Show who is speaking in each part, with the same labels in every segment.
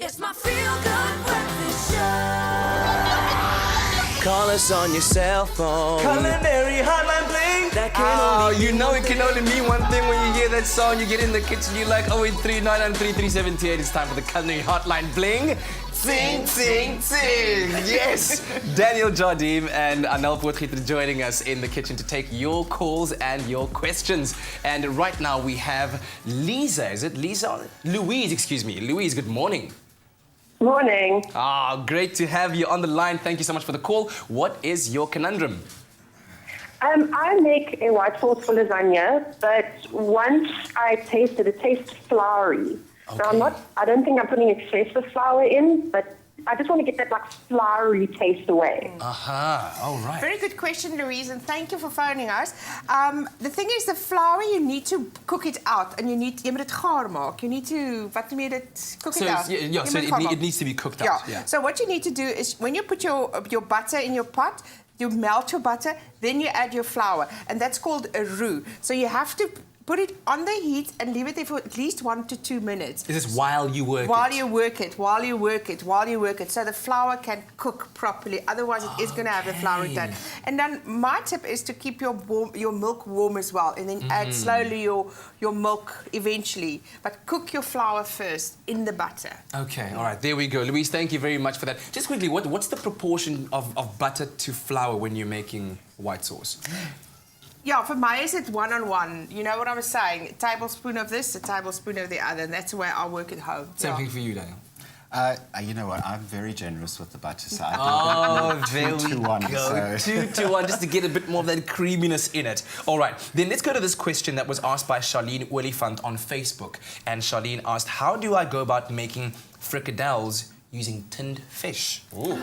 Speaker 1: It's my feel-good breakfast show.
Speaker 2: Call us on your cell phone.
Speaker 3: Culinary Hotline bling.
Speaker 2: That can only
Speaker 3: you know it can only mean one thing when you hear that song. You get in the kitchen, you're like, 083-993-3728. It's time for the Culinary Hotline bling. Sing, sing, sing. Yes. Daniel Jardim and Anel Potgieter joining us in the kitchen to take your calls and your questions. And right now we have Lisa. Is it Lisa? Louise, excuse me. Louise, good morning.
Speaker 4: Morning.
Speaker 3: Great to have you on the line. Thank you so much for the call. What is your conundrum?
Speaker 4: I make a white sauce for lasagna, but once I taste it, it tastes floury.
Speaker 3: Okay.
Speaker 4: Now, I don't think I'm putting excessive flour in, but I just want to get that like floury taste away.
Speaker 3: All right.
Speaker 5: Very good question, Louise, and thank you for phoning us. The thing is, the flour, you need to cook it out, and jy moet dit gaar maak. You need to, wat noem jy dit? Cook
Speaker 3: So
Speaker 5: it out.
Speaker 3: yeah, so it needs to be cooked out. Yeah.
Speaker 5: So what you need to do is, when you put your butter in your pot, you melt your butter, then you add your flour, and that's called a roux. So you have to put it on the heat and leave it there for at least 1 to 2 minutes.
Speaker 3: Is this while you work
Speaker 5: While
Speaker 3: it?
Speaker 5: you work it, so the flour can cook properly. Otherwise, it is going to have the flour done. And then my tip is to keep your milk warm as well, and then add slowly your milk eventually. But cook your flour first in the butter.
Speaker 3: Okay, all right, there we go. Louise, thank you very much for that. Just quickly, what's the proportion of butter to flour when you're making white sauce?
Speaker 5: Yeah, for my is it 1-on-1. You know what I was saying? A tablespoon of this, a tablespoon of the other, and that's the way I work at home.
Speaker 3: Same thing for you, Daniel.
Speaker 6: You know what? I'm very generous with the butter, so
Speaker 3: There we
Speaker 6: 2-1.
Speaker 3: go. 2-1, just to get a bit more of that creaminess in it. All right, then let's go to this question that was asked by Charlene Olifant on Facebook. And Charlene asked, how do I go about making frikadelles using tinned fish? Ooh.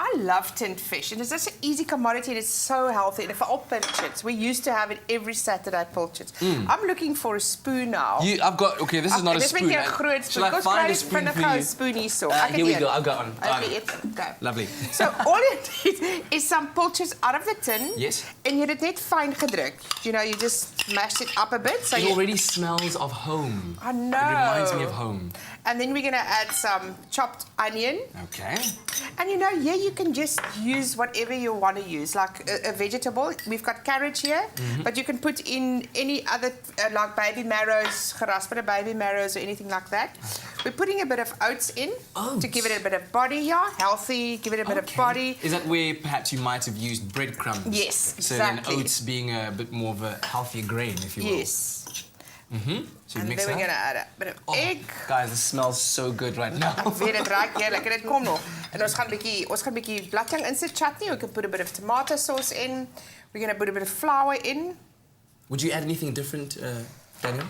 Speaker 5: I love tinned fish, and it's such an easy commodity, and it's so healthy. And for all pilchards, we used to have it every Saturday at pilchards. I'm looking for a spoon now.
Speaker 3: I've got, okay, this is not a spoon.
Speaker 5: Dis 'n groot spoon.
Speaker 3: Shall I find a spoon for you?
Speaker 5: Spoon hier so.
Speaker 3: Here we go, I've got one.
Speaker 5: Okay, go.
Speaker 3: Lovely.
Speaker 5: So all you need is some pilchards out of the tin.
Speaker 3: Yes.
Speaker 5: And you dit net fyn gedruk. You know, you just mash it up a bit. So
Speaker 3: It already smells of home.
Speaker 5: I know.
Speaker 3: It reminds me of home.
Speaker 5: And then we're going to add some chopped onion.
Speaker 3: Okay.
Speaker 5: And you know, yeah, you can just use whatever you want to use, like a vegetable. We've got carrot here, but you can put in any other, like baby marrows, gerasperde baby marrows or anything like that. We're putting a bit of oats in to give it a bit of body, healthy, give it a bit of body.
Speaker 3: Is that where perhaps you might have used breadcrumbs?
Speaker 5: Yes,
Speaker 3: So
Speaker 5: exactly.
Speaker 3: then oats being a bit more of a healthier grain, if you will.
Speaker 5: Yes.
Speaker 3: So you
Speaker 5: And
Speaker 3: mix
Speaker 5: then we're
Speaker 3: it
Speaker 5: going
Speaker 3: up.
Speaker 5: to add a bit of
Speaker 3: Oh,
Speaker 5: egg.
Speaker 3: guys, this smells so good right now.
Speaker 5: Ek weet dit raak heerlik en dit kom nog. En ons gaan 'n bietjie bladjang insit chutney. We can put a bit of tomato sauce in. We're going to put a bit of flour in.
Speaker 3: Would you add anything different, Daniel?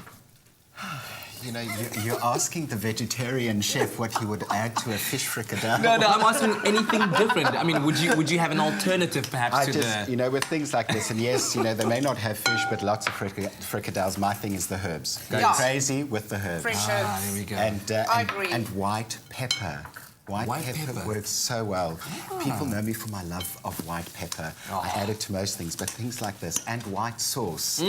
Speaker 6: You know, you're asking the vegetarian chef what he would add to a fish fricadelle.
Speaker 3: No, I'm asking anything different. I mean, would you have an alternative perhaps to the...
Speaker 6: You know, with things like this, and yes, you know, they may not have fish, but lots of fricadelles. My thing is the herbs. Go crazy with the herbs.
Speaker 5: Fresh herbs.
Speaker 3: There we go.
Speaker 5: I agree.
Speaker 6: And white pepper. White pepper works so well. People know me for my love of white pepper. I add it to most things, but things like this and white sauce.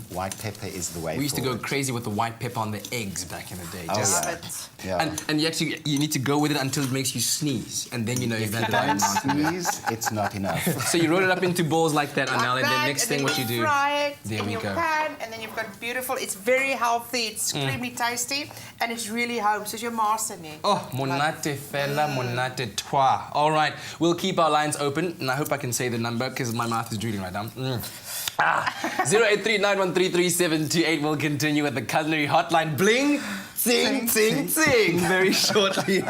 Speaker 6: White pepper is the way
Speaker 3: We used to go
Speaker 6: forward.
Speaker 3: crazy with the white pepper on the eggs back in the day.
Speaker 6: Oh,
Speaker 3: Just-
Speaker 6: yeah.
Speaker 5: Love it.
Speaker 6: Yeah.
Speaker 3: And you need to go with it until it makes you sneeze, and then you know you've had the right
Speaker 6: Don't
Speaker 3: amount.
Speaker 6: sneeze, it's not enough.
Speaker 3: So you roll it up into balls like that,
Speaker 5: Like
Speaker 3: Anel, and then
Speaker 5: that,
Speaker 3: next
Speaker 5: and
Speaker 3: thing
Speaker 5: then
Speaker 3: what you do...
Speaker 5: fry it
Speaker 3: There
Speaker 5: in
Speaker 3: we
Speaker 5: your
Speaker 3: go.
Speaker 5: pan, and then you've got beautiful. It's very healthy. It's extremely tasty, and it's really home. So it's your master ne.
Speaker 3: Oh, monate fella, monate toi. All right, we'll keep our lines open, and I hope I can say the number because my mouth is drooling right now. 083-913-3728. We'll continue with the Culinary Hotline. Bling, sing, sing, sing. Very shortly.